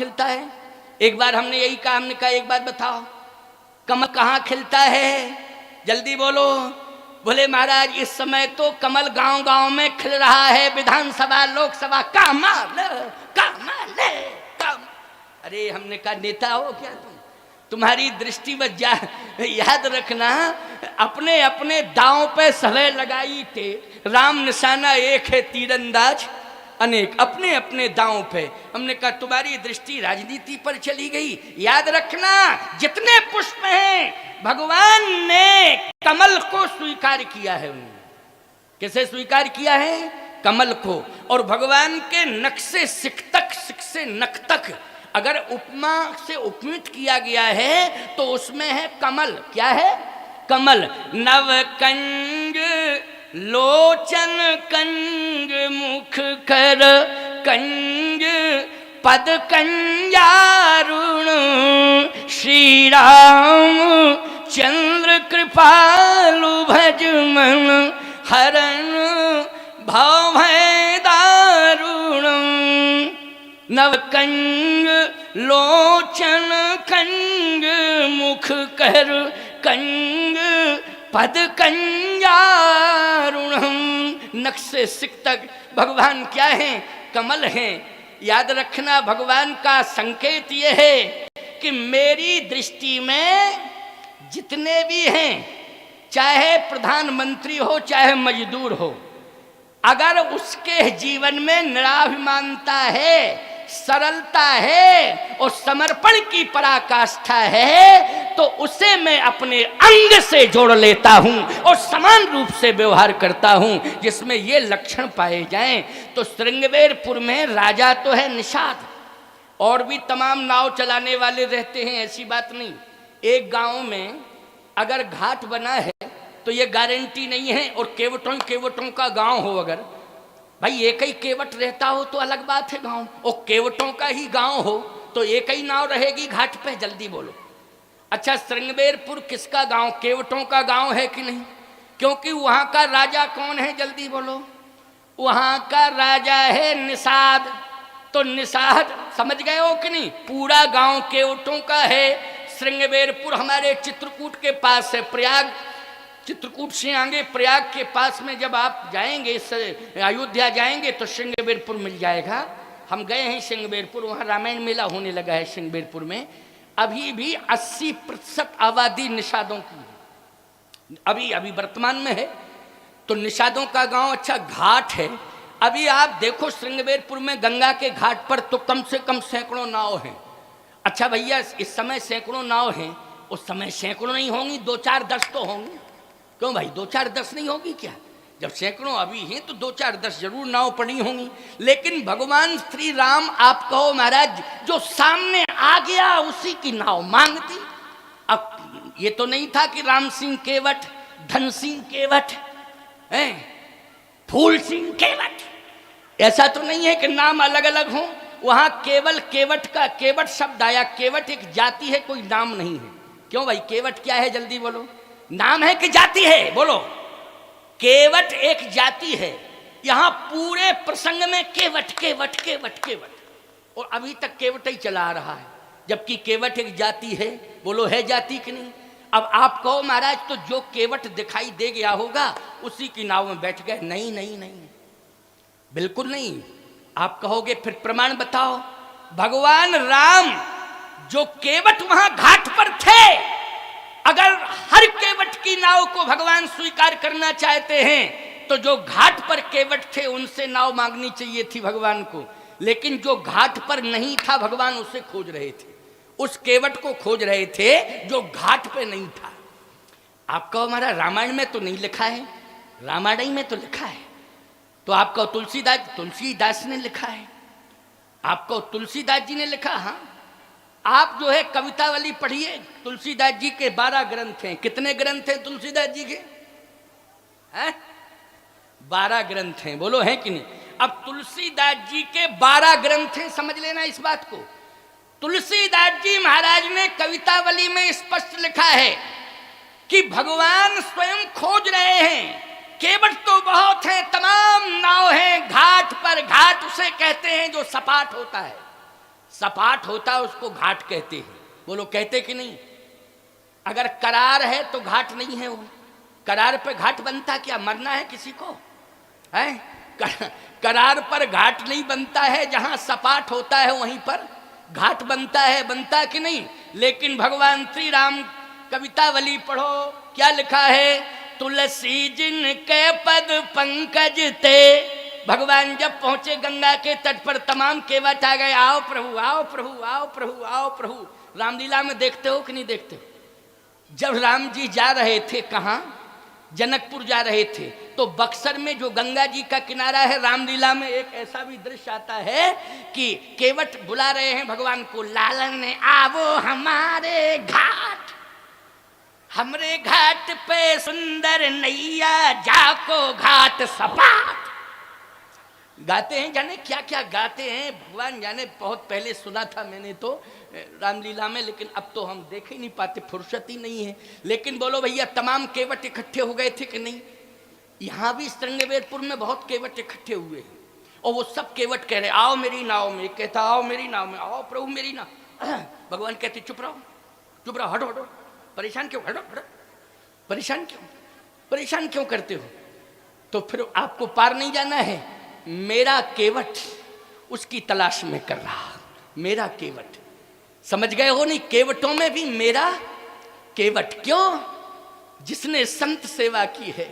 खिलता है? एक बार हमने यही कहा, हमने कहा एक बात बताओ, कमल कहाँ खिलता है? जल्दी बोलो। बोले महाराज इस समय तो कमल गांव गांव में खिल रहा है, विधानसभा लोकसभा कमल कमल कमल। अरे हमने कहा नेता हो क्या तुम? तुम्हारी दृष्टि में याद रखना, अपने अपने दांव पे सलह लगाई थे, राम निशाना एक है तीरंदाज अनेक, अपने अपने दांव पे। हमने कहा तुम्हारी दृष्टि राजनीति पर चली गई। याद रखना जितने पुष्प हैं भगवान ने कमल को स्वीकार किया है। उन्होंने कैसे स्वीकार किया है? कमल को। और भगवान के नख से सिक तक, सिक से नख तक अगर उपमा से उपमित किया गया है तो उसमें है कमल। क्या है? कमल। नव कंग लोचन कंग मुख कर कंग पद कंजारुण श्री राम चंद्र कृपालु भज मन हरण भव भय दारुण। नव कंग लोचन कंग मुख कर कंग पद कंजारुण। नख से सिक तक भगवान क्या है? कमल हैं। याद रखना भगवान का संकेत ये है कि मेरी दृष्टि में जितने भी हैं, चाहे प्रधानमंत्री हो चाहे मजदूर हो, अगर उसके जीवन में निराभिमानता है, सरलता है और समर्पण की पराकाष्ठा है तो उसे मैं अपने अंग से जोड़ लेता हूं और समान रूप से व्यवहार करता हूं। जिसमें ये लक्षण पाए जाएं तो श्रृंगवेरपुर में राजा तो है निषाद, और भी तमाम नाव चलाने वाले रहते हैं, ऐसी बात नहीं। एक गांव में अगर घाट बना है तो ये गारंटी नहीं है, और केवटों केवटों का गांव हो, अगर भाई एक ही केवट रहता हो तो अलग बात है गांव, और केवटों का ही गांव हो तो एक ही नाव रहेगी घाट पे। जल्दी बोलो। अच्छा श्रृंगवेरपुर किसका गांव? केवटों का गांव है कि नहीं? क्योंकि वहां का राजा कौन है? जल्दी बोलो। वहां का राजा है निषाद। तो निषाद समझ गए हो कि नहीं? पूरा गांव केवटों का है। श्रृंगवेरपुर हमारे चित्रकूट के पास है, प्रयाग, चित्रकूट से आगे प्रयाग के पास में जब आप जाएंगे, अयोध्या जाएंगे तो श्रृंगवेरपुर मिल जाएगा। हम गए हैं श्रृंगवेरपुर, वहाँ रामायण मेला होने लगा है श्रृंगवेरपुर में। अभी भी 80% आबादी निषादों की है, अभी अभी वर्तमान में है। तो निषादों का गांव अच्छा घाट है। अभी आप देखो श्रृंगवेरपुर में गंगा के घाट पर तो कम से कम सैकड़ों नाव हैं। अच्छा भैया इस समय सैकड़ों नाव हैं, उस समय सैकड़ों नहीं होंगी, 2 4 10 तो होंगी। क्यों भाई 2 4 10 नहीं होगी क्या? जब सैकड़ों अभी हैं तो 2 4 10 जरूर नाव पड़ी होंगी। लेकिन भगवान श्री राम, आप कहो महाराज, जो सामने आ गया उसी की नाव मांग दी। अब ये तो नहीं था कि राम सिंह केवट, धन सिंह केवट, फूल सिंह केवट, ऐसा तो नहीं है कि नाम अलग अलग हों। वहां केवल केवट का, केवट शब्द आया। केवट एक जाति है, कोई नाम नहीं है। क्यों भाई केवट क्या है? जल्दी बोलो। नाम है कि जाति है? बोलो। केवट एक जाति है। यहां पूरे प्रसंग में केवट केवट केवट केवट, और अभी तक केवट ही चला आ रहा है, जबकि केवट एक जाति है। बोलो है जाति कि नहीं? अब आप कहो महाराज तो जो केवट दिखाई दे गया होगा उसी की नाव में बैठ गए। नहीं नहीं नहीं, बिल्कुल नहीं। आप कहोगे फिर प्रमाण बताओ। भगवान राम जो केवट वहां घाट पर थे, अगर हर केवट की नाव को भगवान स्वीकार करना चाहते हैं तो जो घाट पर केवट थे उनसे नाव मांगनी चाहिए थी भगवान को। लेकिन जो घाट पर नहीं था भगवान उसे खोज रहे थे, उस केवट को खोज रहे थे जो घाट पे नहीं था। आप कहो हमारा रामायण में तो नहीं लिखा है? रामायण में तो लिखा है। तो आप कहो तुलसीदास ने लिखा है। आप कहो तुलसीदास जी ने लिखा। हाँ, आप जो है कवितावली पढ़िए, तुलसीदास जी के 12 ग्रंथ हैं। कितने ग्रंथ हैं तुलसीदास जी के? हैं? 12 ग्रंथ हैं। बोलो हैं कि नहीं? अब तुलसीदास जी के 12 ग्रंथ हैं, समझ लेना इस बात को। तुलसीदास जी महाराज ने कवितावली में स्पष्ट लिखा है कि भगवान स्वयं खोज रहे हैं। केवट तो बहुत हैं, तमाम नाव हैं घाट पर। घाट उसे कहते हैं जो सपाट होता है, सपाट होता है उसको घाट कहते हैं। बोलो कहते कि नहीं? अगर करार है तो घाट नहीं है वो। करार पे घाट बनता क्या? मरना है किसी को है? करार पर घाट नहीं बनता है, जहां सपाट होता है वहीं पर घाट बनता है। बनता कि नहीं? लेकिन भगवान श्री राम कवितावली पढ़ो, क्या लिखा है? तुलसी जिन के पद पंकज ते। भगवान जब पहुंचे गंगा के तट पर तमाम केवट आ गए, आओ प्रभु, आओ प्रभु, आओ प्रभु, आओ प्रभु। रामलीला में देखते हो कि नहीं देखते? जब राम जी जा रहे थे, कहाँ? जनकपुर जा रहे थे, तो बक्सर में जो गंगा जी का किनारा है, रामलीला में एक ऐसा भी दृश्य आता है कि केवट बुला रहे हैं भगवान को, लालन आवो हमारे घाट, हमरे घाट पे सुंदर नैया जाको घाट सपाट। गाते हैं, जाने क्या क्या गाते हैं भगवान जाने। बहुत पहले सुना था मैंने तो रामलीला में, लेकिन अब तो हम देख ही नहीं पाते, फुर्सत ही नहीं है। लेकिन बोलो भैया, तमाम केवट इकट्ठे हो गए थे कि नहीं? यहाँ भी श्रृंगवेरपुर में बहुत केवट इकट्ठे हुए हैं, और वो सब केवट कह रहे आओ मेरी नाव में। कहता आओ मेरी नाव में, आओ प्रभु मेरी नाव। भगवान कहते चुप रहो, चुप रहो, हटो हटो, परेशान क्यों, हटो हटो, परेशान क्यों, परेशान क्यों करते हो? तो फिर आपको पार नहीं जाना है। मेरा केवट उसकी तलाश में कर रहा, मेरा केवट। समझ गए हो नहीं? केवटों में भी मेरा केवट। क्यों? जिसने संत सेवा की है,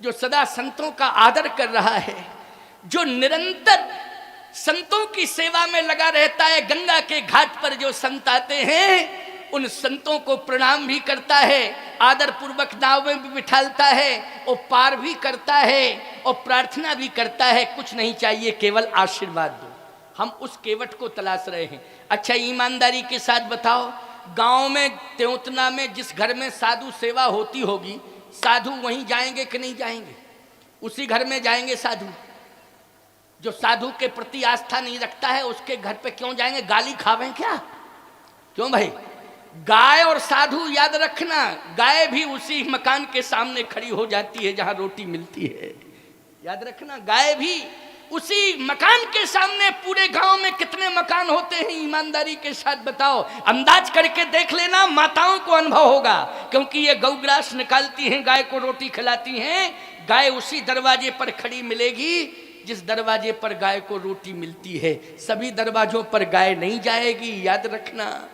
जो सदा संतों का आदर कर रहा है, जो निरंतर संतों की सेवा में लगा रहता है। गंगा के घाट पर जो संत आते हैं, उन संतों को प्रणाम भी करता है, आदर पूर्वक नाव में भी बिठालता है, और पार भी करता है, और प्रार्थना भी करता है। कुछ नहीं चाहिए, केवल आशीर्वाद दो। हम उस केवट को तलाश रहे हैं। अच्छा, ईमानदारी के साथ बताओ, गांव में त्योतना में जिस घर में साधु सेवा होती होगी, साधु वहीं जाएंगे कि नहीं जाएंगे? उसी घर में जाएंगे साधु। जो साधु के प्रति आस्था नहीं रखता है, उसके घर पे क्यों जाएंगे? गाली खावें क्या? क्यों भाई? गाय और साधु, याद रखना, गाय भी उसी मकान के सामने खड़ी हो जाती है जहां रोटी मिलती है। याद रखना, गाय भी उसी मकान के सामने। पूरे गांव में कितने मकान होते हैं? ईमानदारी के साथ बताओ, अंदाज करके देख लेना, माताओं को अनुभव होगा, क्योंकि ये गौग्रास निकालती हैं, गाय को रोटी खिलाती हैं। गाय उसी दरवाजे पर खड़ी मिलेगी जिस दरवाजे पर गाय को रोटी मिलती है। सभी दरवाजों पर गाय नहीं जाएगी, याद रखना।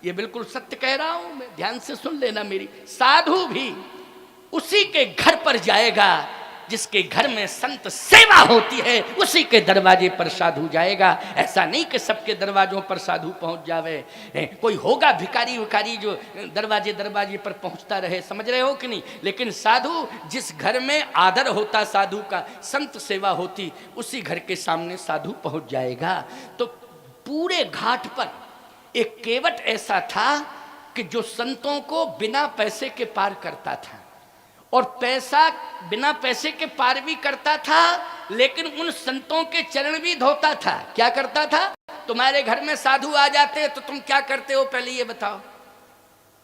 ये बिल्कुल सत्य कह रहा हूं मैं, ध्यान से सुन लेना मेरी। साधु भी उसी के घर पर जाएगा जिसके घर में संत सेवा होती है, उसी के दरवाजे पर साधु जाएगा। ऐसा नहीं कि सबके दरवाजों पर साधु पहुंच जावे। कोई होगा भिखारी विकारी जो दरवाजे दरवाजे पर पहुंचता रहे, समझ रहे हो कि नहीं? लेकिन साधु, जिस घर में आदर होता साधु का, संत सेवा होती, उसी घर के सामने साधु पहुंच जाएगा। तो पूरे घाट पर एक केवट ऐसा था कि जो संतों को बिना पैसे के पार करता था, और पैसा बिना पैसे के पार भी करता था, लेकिन उन संतों के चरण भी धोता था। क्या करता था? तुम्हारे घर में साधु आ जाते तो तुम क्या करते हो? पहले ये बताओ,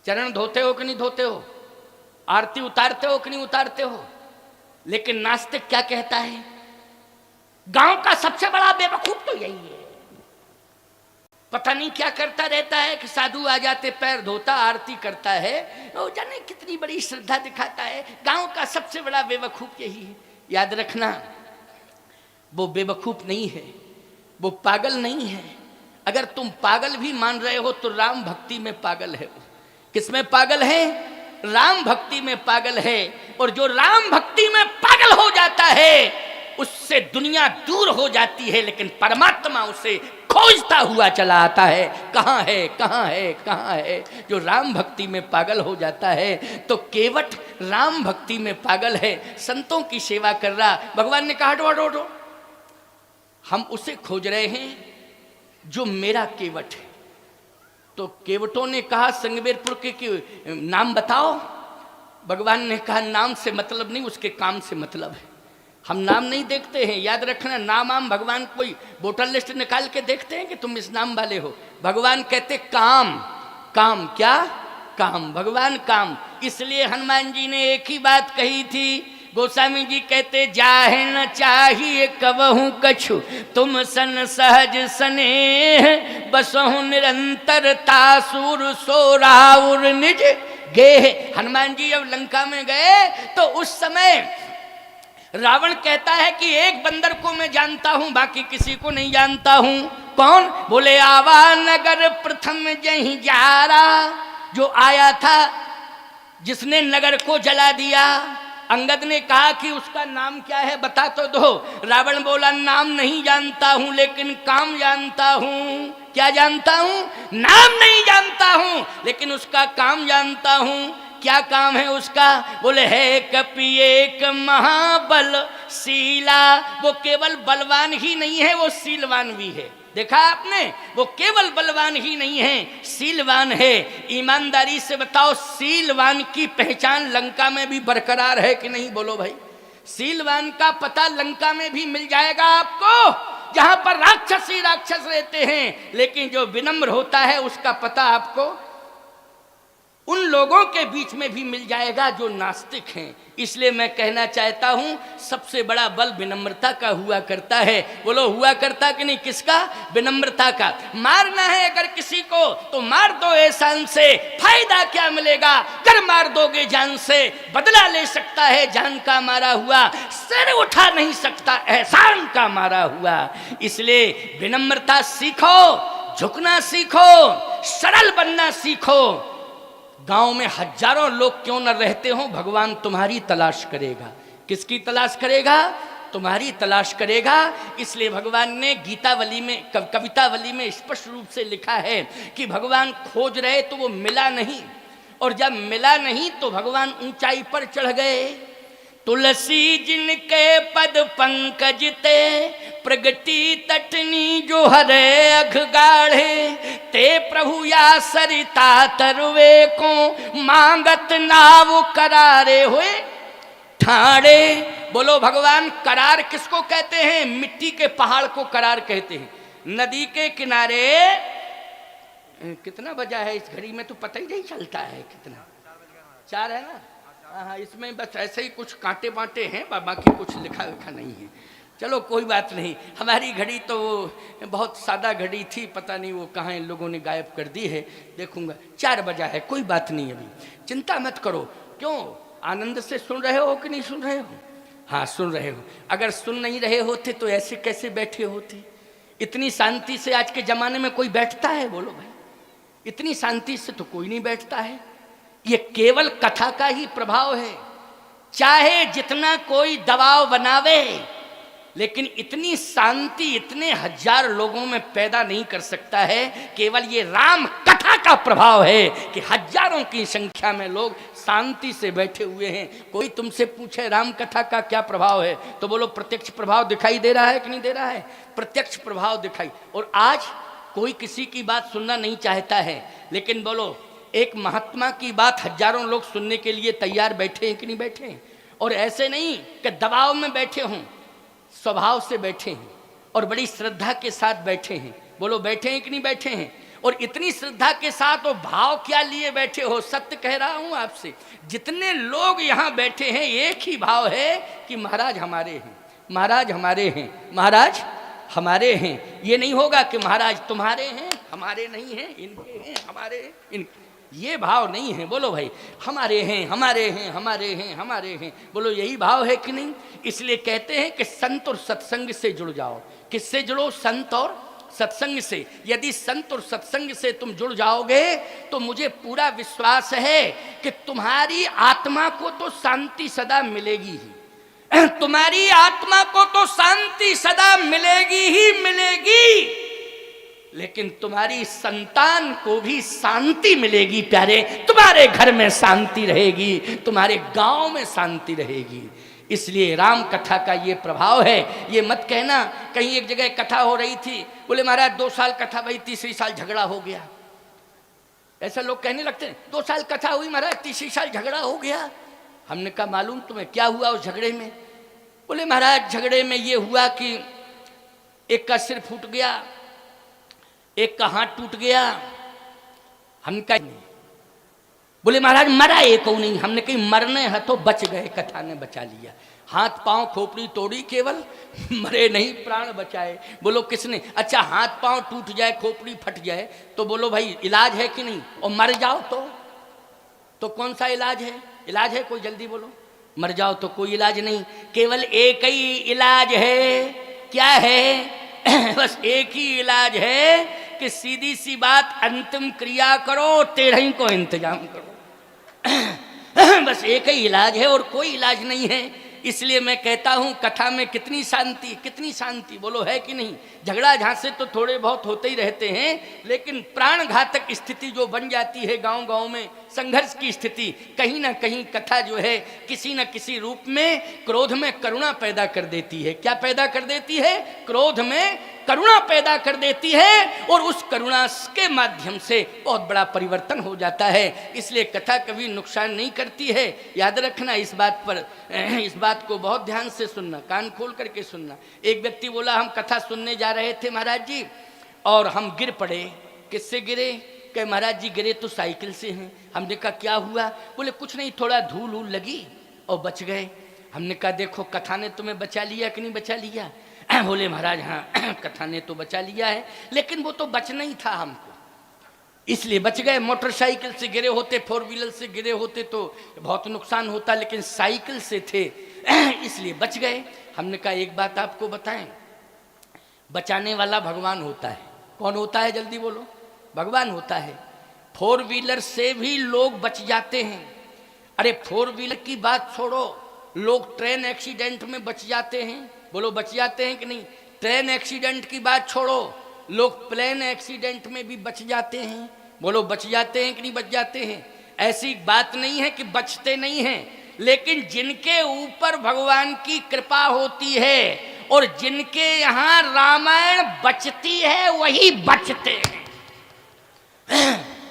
चरण धोते हो कि नहीं धोते हो? आरती उतारते हो कि नहीं उतारते हो? लेकिन नास्तिक क्या कहता है? गांव का सबसे बड़ा बेवकूफ तो यही है, पता नहीं क्या करता रहता है कि साधु आ जाते पैर धोता, आरती करता है, वो जाने कितनी बड़ी श्रद्धा दिखाता है। गांव का सबसे बड़ा बेवकूफ यही है। याद रखना, वो बेवकूफ नहीं है, वो पागल नहीं है। अगर तुम पागल भी मान रहे हो तो राम भक्ति में पागल है। वो किसमें पागल है? राम भक्ति में पागल है। और जो राम भक्ति में पागल हो जाता है, उससे दुनिया दूर हो जाती है, लेकिन परमात्मा उसे खोजता हुआ चला आता है। कहाँ है, कहाँ है, कहाँ है? जो राम भक्ति में पागल हो जाता है, तो केवट राम भक्ति में पागल है, संतों की सेवा कर रहा। भगवान ने कहा हटो हटो हटो, हम उसे खोज रहे हैं जो मेरा केवट है। तो केवटों ने कहा श्रृंगवेरपुर के नाम बताओ। भगवान ने कहा नाम से मतलब नहीं, उसके काम से मतलब है। हम नाम नहीं देखते हैं, याद रखना। नाम आम भगवान कोई वोटर लिस्ट निकाल के देखते हैं कि तुम इस नाम वाले हो? भगवान कहते काम। काम क्या? काम। भगवान काम। इसलिए हनुमान जी ने एक ही बात कही थी, गोस्वामी जी कहते जाहे न चाहिए कबहू कछु तुम सन सहज स्नेह बसहु निरंतर तासुर सोराउर निज गेह। हनुमान जी जब लंका में गए तो उस समय रावण कहता है कि एक बंदर को मैं जानता हूं, बाकी किसी को नहीं जानता हूं। कौन? बोले आवा नगर प्रथम जही जारा, जो आया था जिसने नगर को जला दिया। अंगद ने कहा कि उसका नाम क्या है, बता तो दो। रावण बोला नाम नहीं जानता हूं लेकिन काम जानता हूं। क्या जानता हूं? नाम नहीं जानता हूं लेकिन उसका काम जानता हूं। क्या काम है उसका? बोले है कपि एक महाबल शीला। वो केवल बलवान ही नहीं है, वो शीलवान भी है। देखा आपने, वो केवल बलवान ही नहीं है, शीलवान है। ईमानदारी से बताओ, शीलवान की पहचान लंका में भी बरकरार है कि नहीं? बोलो भाई। शीलवान का पता लंका में भी मिल जाएगा आपको, जहां पर राक्षस ही राक्षस रहते हैं, लेकिन जो विनम्र होता है उसका पता आपको उन लोगों के बीच में भी मिल जाएगा जो नास्तिक हैं। इसलिए मैं कहना चाहता हूं, सबसे बड़ा बल विनम्रता का हुआ करता है। बोलो हुआ करता कि नहीं? किसका? विनम्रता का। मारना है अगर किसी को तो मार दो एहसान से, फायदा क्या मिलेगा? कर मार दोगे जान से, बदला ले सकता है जान का मारा हुआ, सिर उठा नहीं सकता एहसान का मारा हुआ। इसलिए विनम्रता सीखो, झुकना सीखो, सरल बनना सीखो। गांव में हजारों लोग क्यों न रहते हो, भगवान तुम्हारी तलाश करेगा। किसकी तलाश करेगा? तुम्हारी तलाश करेगा। इसलिए भगवान ने गीतावली में, कवितावली में स्पष्ट रूप से लिखा है कि भगवान खोज रहे तो वो मिला नहीं, और जब मिला नहीं तो भगवान ऊंचाई पर चढ़ गए। तुलसी जिनके पद पंकज ते प्रगति तटनी जो हरे अघ गाढ़े, ते प्रभु या सरिता तरवे को मांगत नाव करारे हुए ठाड़े। बोलो भगवान करार किसको कहते हैं? मिट्टी के पहाड़ को करार कहते हैं। नदी के किनारे कितना बजा है इस घड़ी में तो पता ही नहीं चलता है कितना। 4 है ना? हाँ, इसमें बस ऐसे ही कुछ कांटे बांटे हैं, बाकी कुछ लिखा लिखा नहीं है। चलो कोई बात नहीं, हमारी घड़ी तो बहुत सादा घड़ी थी, पता नहीं वो कहाँ इन लोगों ने गायब कर दी है, देखूंगा। 4 बजा है, कोई बात नहीं, अभी चिंता मत करो। क्यों? आनंद से सुन रहे हो कि नहीं सुन रहे हो? हाँ सुन रहे हो। अगर सुन नहीं रहे होते तो ऐसे कैसे बैठे होते? इतनी शांति से आज के ज़माने में कोई बैठता है? बोलो भाई, इतनी शांति से तो कोई नहीं बैठता है। ये केवल कथा का ही प्रभाव है। चाहे जितना कोई दबाव बनावे, लेकिन इतनी शांति इतने हजार लोगों में पैदा नहीं कर सकता है। केवल ये राम कथा का प्रभाव है कि हजारों की संख्या में लोग शांति से बैठे हुए हैं। कोई तुमसे पूछे राम कथा का क्या प्रभाव है तो बोलो प्रत्यक्ष प्रभाव दिखाई दे रहा है कि नहीं दे रहा है? प्रत्यक्ष प्रभाव दिखाई। और आज कोई किसी की बात सुनना नहीं चाहता है, लेकिन बोलो एक महात्मा की बात हजारों लोग सुनने के लिए तैयार बैठे हैं कि नहीं बैठे हैं? और ऐसे नहीं कि दबाव में बैठे हों, स्वभाव से बैठे हैं और बड़ी श्रद्धा के साथ बैठे हैं। बोलो बैठे हैं कि नहीं बैठे हैं? और इतनी श्रद्धा के साथ वो भाव क्या लिए बैठे हो? सत्य कह रहा हूं आपसे, जितने लोग यहाँ बैठे हैं एक ही भाव है कि महाराज हमारे हैं, महाराज हमारे हैं, महाराज हमारे हैं। ये नहीं होगा कि महाराज तुम्हारे हैं हमारे नहीं हैं, इनके हैं हमारे हैं, इनके, ये भाव नहीं है। बोलो भाई हमारे हैं हमारे हैं हमारे हैं हमारे हैं। बोलो यही भाव है कि नहीं? इसलिए कहते हैं कि संत और सत्संग से जुड़ जाओ। किससे जुड़ो? संत और सत्संग से। यदि संत और सत्संग से तुम जुड़ जाओगे तो मुझे पूरा विश्वास है कि तुम्हारी आत्मा को तो शांति सदा मिलेगी ही, तुम्हारी आत्मा को तो शांति सदा मिलेगी ही मिलेगी, लेकिन तुम्हारी संतान को भी शांति मिलेगी प्यारे। तुम्हारे घर में शांति रहेगी, तुम्हारे गांव में शांति रहेगी। इसलिए राम कथा का ये प्रभाव है। ये मत कहना कहीं एक जगह कथा हो रही थी, बोले महाराज 2 साल कथा भाई, तीसरी साल झगड़ा हो गया। ऐसा लोग कहने लगते हैं, 2 साल कथा हुई महाराज, तीसरी साल झगड़ा हो गया। हमने कहा मालूम तुम्हें क्या हुआ उस झगड़े में? बोले महाराज झगड़े में ये हुआ कि एक का सिर फूट गया, एक का हाथ टूट गया। हम कहा बोले महाराज मरा एक को नहीं, हमने कहीं मरने है तो बच गए, कथा ने बचा लिया। हाथ पांव खोपड़ी तोड़ी केवल, मरे नहीं प्राण बचाए। बोलो किसने? अच्छा हाथ पांव टूट जाए, खोपड़ी फट जाए तो बोलो भाई इलाज है कि नहीं? और मर जाओ तो कौन सा इलाज है? इलाज है कोई? जल्दी बोलो। मर जाओ तो कोई इलाज नहीं, केवल एक ही इलाज है। क्या है? बस एक ही इलाज है कि सीधी सी बात, अंतिम क्रिया करो, टेढ़ई को इंतजाम करो। बस एक ही इलाज है और कोई इलाज नहीं है। इसलिए मैं कहता हूं कथा में कितनी शांति, कितनी शांति, बोलो है कि नहीं? झगड़ा झांसे तो थोड़े बहुत होते ही रहते हैं, लेकिन प्राण घातक स्थिति जो बन जाती है गांव गांव में, संघर्ष की स्थिति, कहीं ना कहीं कथा जो है किसी न किसी रूप में क्रोध में करुणा पैदा कर देती है। क्या पैदा कर देती है? क्रोध में करुणा पैदा कर देती है, और उस करुणा के माध्यम से बहुत बड़ा परिवर्तन हो जाता है। इसलिए कथा कभी नुकसान नहीं करती है, याद रखना इस बात पर। इस बात को बहुत ध्यान से सुनना, कान खोल करके सुनना। एक व्यक्ति बोला हम कथा सुनने जा रहे थे महाराज जी और हम गिर पड़े। किससे गिरे? कहे महाराज जी गिरे तो साइकिल से हैं। हमने कहा क्या हुआ? बोले कुछ नहीं, थोड़ा धूल उल लगी और बच गए। हमने कहा देखो कथा ने तुम्हें बचा लिया कि नहीं बचा लिया? बोले महाराज हाँ कथा ने तो बचा लिया है, लेकिन वो तो बचना ही था हमको, इसलिए बच गए। मोटरसाइकिल से गिरे होते, फोर व्हीलर से गिरे होते तो बहुत नुकसान होता, लेकिन साइकिल से थे इसलिए बच गए। हमने कहा एक बात आपको बताएं, बचाने वाला भगवान होता है। कौन होता है? जल्दी बोलो। भगवान होता है। फोर व्हीलर से भी लोग बच जाते हैं। अरे फोर व्हीलर की बात छोड़ो, लोग ट्रेन एक्सीडेंट में बच जाते हैं। बोलो बच जाते हैं कि नहीं? ट्रेन एक्सीडेंट की बात छोड़ो, लोग प्लेन एक्सीडेंट में भी बच जाते हैं। बोलो बच जाते हैं कि नहीं बच जाते हैं? ऐसी बात नहीं है कि बचते नहीं हैं, लेकिन जिनके ऊपर भगवान की कृपा होती है और जिनके यहाँ रामायण बचती है वही बचते हैं।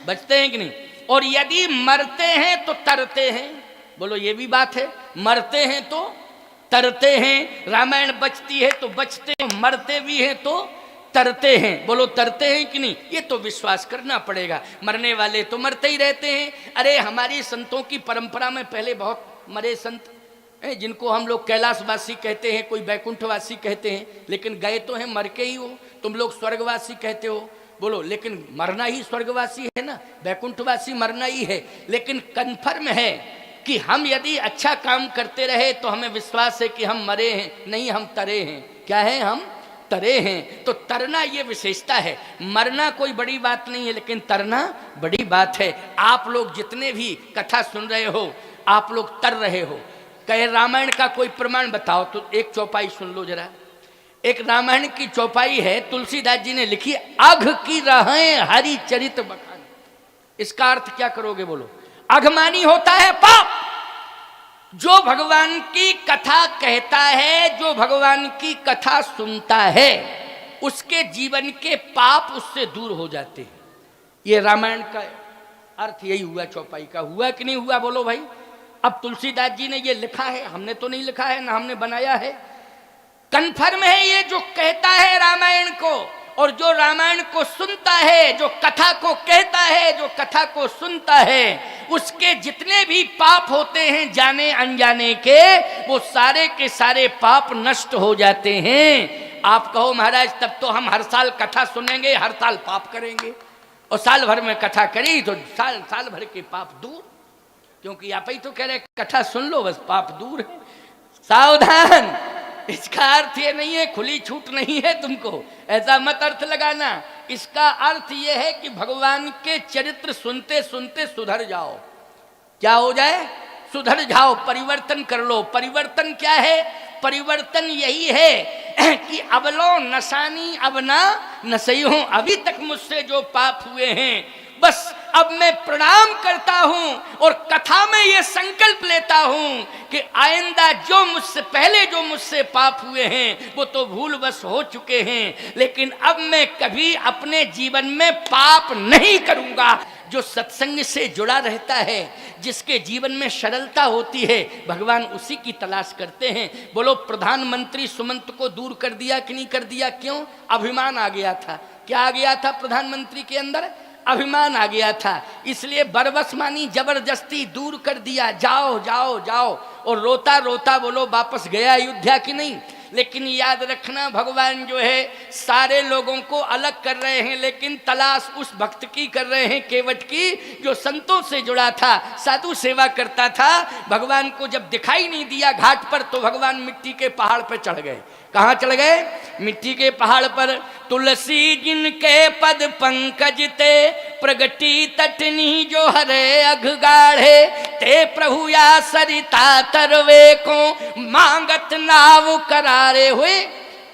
बचते हैं कि नहीं? और यदि मरते हैं तो तरते हैं। बोलो ये भी बात है, मरते हैं तो तरते हैं। रामायण बचती है तो बचते हैं, मरते भी हैं तो तरते हैं। बोलो तरते हैं कि नहीं? ये तो विश्वास करना पड़ेगा। मरने वाले तो मरते ही रहते हैं। अरे हमारी संतों की परंपरा में पहले बहुत मरे संत हैं, जिनको हम लोग कैलाशवासी कहते हैं, कोई बैकुंठवासी कहते हैं, लेकिन गए तो हैं मर के ही हो। तुम लोग स्वर्गवासी कहते हो, बोलो लेकिन मरना ही स्वर्गवासी है ना, बैकुंठवासी मरना ही है। लेकिन कन्फर्म है कि हम यदि अच्छा काम करते रहे तो हमें विश्वास है कि हम मरे हैं नहीं, हम तरे हैं। क्या है? हम तरे हैं। तो तरना ये विशेषता है। मरना कोई बड़ी बात नहीं है, लेकिन तरना बड़ी बात है। आप लोग जितने भी कथा सुन रहे हो, आप लोग तर रहे हो। कहे रामायण का कोई प्रमाण बताओ, तो एक चौपाई सुन लो जरा। एक रामायण की चौपाई है, तुलसीदास जी ने लिखी, अघ की रहें हरि चरित बखान। इसका अर्थ क्या करोगे? बोलो। अघमानी होता है पाप। जो भगवान की कथा कहता है, जो भगवान की कथा सुनता है, उसके जीवन के पाप उससे दूर हो जाते हैं। ये रामायण का अर्थ यही हुआ चौपाई का। हुआ कि नहीं हुआ? बोलो भाई। अब तुलसीदास जी ने ये लिखा है, हमने तो नहीं लिखा है, ना हमने बनाया है। कन्फर्म है ये जो कहता है रामायण को, और जो रामायण को सुनता है, जो कथा को कहता है, जो कथा को सुनता है, उसके जितने भी पाप होते हैं जाने अनजाने के, वो सारे के सारे पाप नष्ट हो जाते हैं। आप कहो महाराज तब तो हम हर साल कथा सुनेंगे, हर साल पाप करेंगे, और साल भर में कथा करी तो साल भर के पाप दूर। क्योंकि आप ही तो कह रहे कथा सुन लो बस पाप दूर है। सावधान, इसका अर्थ ये नहीं है, खुली छूट नहीं है तुमको, ऐसा मत अर्थ लगाना। इसका अर्थ ये है कि भगवान के चरित्र सुनते सुनते सुधर जाओ। क्या हो जाए? सुधर जाओ, परिवर्तन कर लो। परिवर्तन क्या है? परिवर्तन यही है कि अब लो नसानी अब ना नसई हूं। अभी तक मुझसे जो पाप हुए हैं, बस अब मैं प्रणाम करता हूं और कथा में यह संकल्प लेता हूं कि आइंदा जो मुझसे पहले जो मुझसे पाप हुए हैं वो तो भूलवश हो चुके हैं, लेकिन अब मैं कभी अपने जीवन में पाप नहीं करूंगा। जो सत्संग से जुड़ा रहता है, जिसके जीवन में सरलता होती है, भगवान उसी की तलाश करते हैं। बोलो प्रधानमंत्री सुमंत को दूर कर दिया कि नहीं कर दिया? क्यों? अभिमान आ गया था। क्या आ गया था प्रधानमंत्री के अंदर? अभिमान आ गया था, इसलिए बरबस मानी जबरदस्ती दूर कर दिया, जाओ जाओ जाओ। और रोता रोता बोलो वापस गया अयोध्या की नहीं। लेकिन याद रखना भगवान जो है सारे लोगों को अलग कर रहे हैं, लेकिन तलाश उस भक्त की कर रहे हैं केवट की जो संतों से जुड़ा था, साधु सेवा करता था। भगवान को जब दिखाई नहीं दिया घाट पर तो भगवान मिट्टी के पहाड़ पर चढ़ गए। कहाँ चढ़ गए? मिट्टी के पहाड़ पर। तुलसी जिनके पद पंकज ते प्रगति तटनी जो हरे अघगाढ़े ते प्रभु या सरिता तरवे को मांगत नाव करारे हुए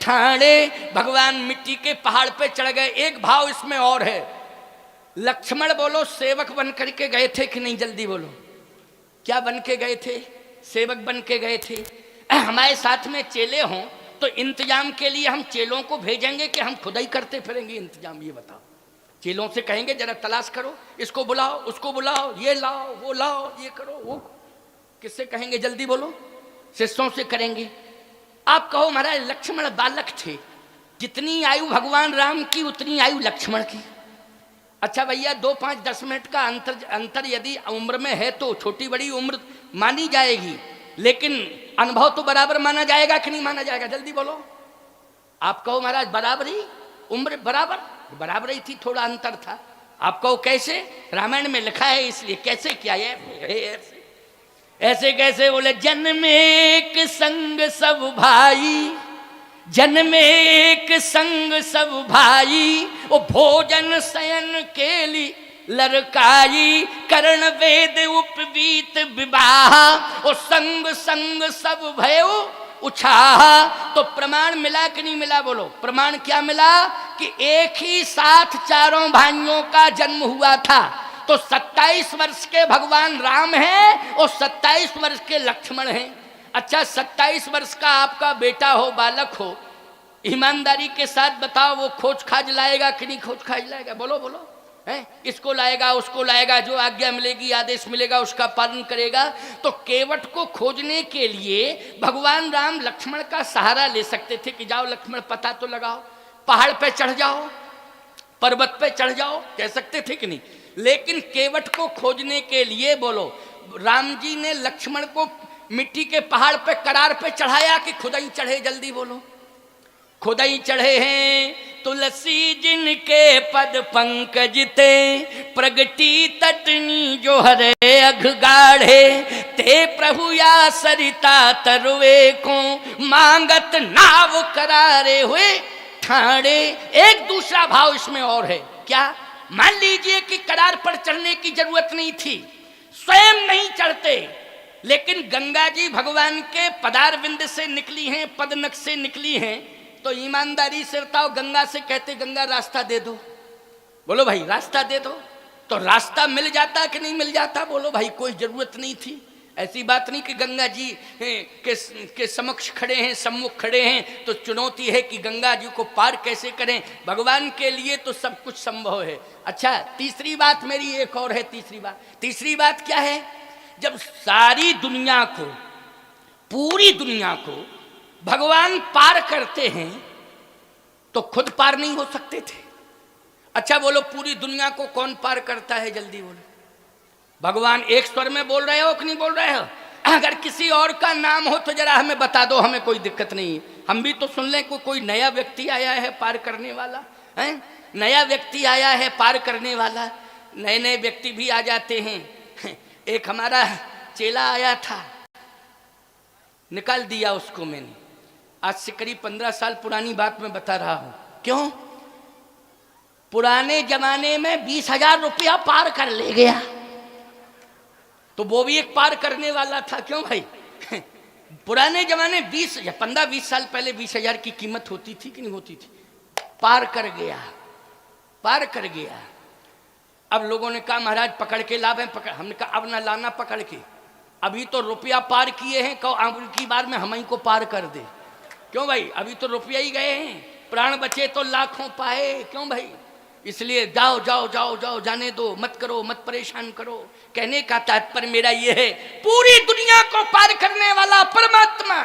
ठाणे। भगवान मिट्टी के पहाड़ पे चढ़ गए। एक भाव इसमें और है, लक्ष्मण बोलो सेवक बन करके गए थे कि नहीं? जल्दी बोलो, क्या बन के गए थे? सेवक बन के गए थे। हमारे साथ में चेले हों तो इंतजाम के लिए हम चेलों को भेजेंगे कि हम खुद ही करते फिरेंगे इंतजाम? ये बताओ। चेलों से कहेंगे जरा तलाश करो, इसको बुलाओ, उसको बुलाओ, ये लाओ, वो लाओ, ये करो, वो। किससे कहेंगे? जल्दी बोलो। शिष्यों से करेंगे। आप कहो महाराज लक्ष्मण बालक थे, जितनी आयु भगवान राम की उतनी आयु लक्ष्मण की। अच्छा भैया 2, 5, 10 मिनट का अंतर यदि उम्र में है तो छोटी बड़ी उम्र मानी जाएगी, लेकिन अनुभव तो बराबर माना जाएगा कि नहीं माना जाएगा? जल्दी बोलो। आप कहो महाराज बराबरी, उम्र बराबर ही थी, थोड़ा अंतर था। आप कहो कैसे? रामायण में लिखा है इसलिए। कैसे किया है? ऐसे कैसे? बोले जन्म एक संग सब भाई, जन्म एक संग सब भाई, वो भोजन शयन केली लरकाई कर्ण वेद उपवीत विवाह, और संग संग सब भयो उछाहा। तो प्रमाण मिला कि नहीं मिला? बोलो प्रमाण क्या मिला? कि एक ही साथ चारों भाइयों का जन्म हुआ था। तो 27 वर्ष के भगवान राम हैं और 27 वर्ष के लक्ष्मण हैं। अच्छा 27 वर्ष का आपका बेटा हो, बालक हो, ईमानदारी के साथ बताओ वो खोज खाज लाएगा कि नहीं खोज खाज लाएगा? बोलो बोलो। है इसको लाएगा, उसको लाएगा, जो आज्ञा मिलेगी आदेश मिलेगा उसका पालन करेगा। तो केवट को खोजने के लिए भगवान राम लक्ष्मण का सहारा ले सकते थे कि जाओ लक्ष्मण पता तो लगाओ, पहाड़ पे चढ़ जाओ, पर्वत पे चढ़ जाओ, कह सकते थे कि नहीं? लेकिन केवट को खोजने के लिए बोलो राम जी ने लक्ष्मण को मिट्टी के पहाड़ पे करार पे चढ़ाया कि खुद ही चढ़े? जल्दी बोलो। खुद ही चढ़े हैं। तुलसी जिनके पद पंकज ते प्रगति तटनी जो हरे अघगाढ़े ते प्रभु या सरिता तरवे को मांगत नाव करारे हुए ठाणे। एक दूसरा भाव इसमें और है। क्या? मान लीजिए कि करार पर चढ़ने की जरूरत नहीं थी, स्वयं नहीं चढ़ते, लेकिन गंगा जी भगवान के पदारविंद से निकली हैं, पदनख से निकली हैं, तो ईमानदारी से बताओ गंगा से कहते गंगा रास्ता दे दो? बोलो भाई रास्ता दे दो। तो रास्ता मिल जाता कि नहीं मिल जाता? बोलो भाई कोई जरूरत नहीं थी। ऐसी बात नहीं कि गंगा जी के समक्ष खड़े हैं, सम्मुख खड़े हैं तो चुनौती है कि गंगा जी को पार कैसे करें। भगवान के लिए तो सब कुछ संभव है। अच्छा तीसरी बात मेरी एक और है। तीसरी बात क्या है? जब सारी दुनिया को, पूरी दुनिया को भगवान पार करते हैं तो खुद पार नहीं हो सकते थे? अच्छा बोलो पूरी दुनिया को कौन पार करता है? जल्दी बोलो। भगवान एक स्वर में बोल रहे हो कि नहीं बोल रहे हो? अगर किसी और का नाम हो तो जरा हमें बता दो, हमें कोई दिक्कत नहीं। हम भी तो सुन लें कोई नया व्यक्ति आया है पार करने वाला है। नया व्यक्ति आया है पार करने वाला। नए नए व्यक्ति भी आ जाते हैं। एक हमारा चेला आया था, निकाल दिया उसको मैंने। आज से करीब 15 साल पुरानी बात मैं बता रहा हूं। क्यों? पुराने जमाने में 20,000 रुपया पार कर ले गया, तो वो भी एक पार करने वाला था। क्यों भाई? पुराने जमाने 20 या 15-20 साल पहले 20,000 की कीमत होती थी कि नहीं होती थी? पार कर गया, पार कर गया। अब लोगों ने कहा महाराज पकड़ के लाभ है, पकड़। हमने कहा अब ना लाना पकड़ के, अभी तो रुपया पार किए हैं, कहो अब की बार में हम ही को पार कर दे। क्यों भाई? अभी तो रुपया ही गए हैं, प्राण बचे तो लाखों पाए। क्यों भाई? इसलिए जाओ जाओ जाओ जाओ, जाने दो, मत करो, मत परेशान करो। कहने का तात्पर्य मेरा ये है, पूरी दुनिया को पार करने वाला परमात्मा।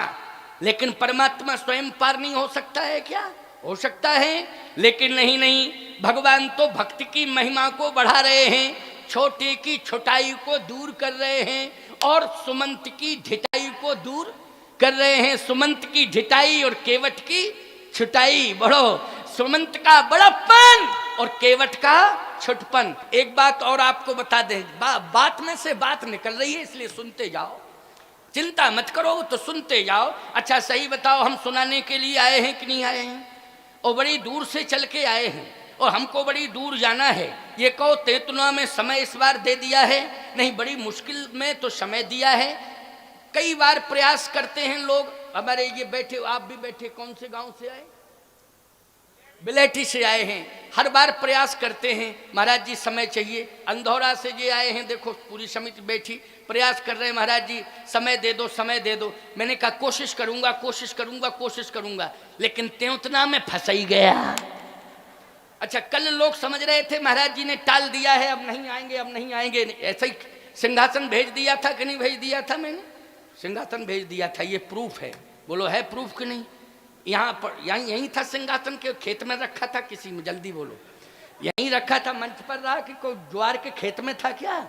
लेकिन परमात्मा स्वयं पार नहीं हो सकता है क्या? हो सकता है, लेकिन नहीं। भगवान तो भक्ति की महिमा को बढ़ा रहे हैं, छोटे की छोटाई को दूर कर रहे हैं और सुमंत की ढिठाई को दूर कर रहे हैं। सुमंत की ढिठाई और केवट की छुटाई बढ़ो, सुमंत का बड़प्पन और केवट का छुटपन। एक बात और आपको बता दें, बात में से बात निकल रही है इसलिए सुनते जाओ, चिंता मत करो तो सुनते जाओ। अच्छा सही बताओ, हम सुनाने के लिए आए हैं कि नहीं आए हैं? और बड़ी दूर से चल के आए हैं और हमको बड़ी दूर जाना है। ये कहो तेतुना में समय इस बार दे दिया है, नहीं बड़ी मुश्किल में तो समय दिया है। कई बार प्रयास करते हैं लोग, हमारे ये बैठे, आप भी बैठे, कौन से गांव से आए? बिलेठी से आए हैं। हर बार प्रयास करते हैं महाराज जी समय चाहिए। अंधौरा से ये आए हैं, देखो पूरी समिति बैठी प्रयास कर रहे हैं, महाराज जी समय दे दो, समय दे दो। मैंने कहा कोशिश करूंगा, कोशिश करूंगा, कोशिश करूंगा, लेकिन तेउतना में फंस ही गया। अच्छा कल लोग समझ रहे थे महाराज जी ने टाल दिया है, अब नहीं आएंगे, अब नहीं आएंगे। ऐसा ही सिंहासन भेज दिया था कि नहीं भेज दिया था? मैंने सिंहासन भेज दिया था, ये प्रूफ है। बोलो है प्रूफ कि नहीं? यहाँ पर यहीं था सिंहासन, के खेत में रखा था किसी में? जल्दी बोलो। यहीं रखा था, मंच पर रहा कि कोई ज्वार के खेत में था क्या?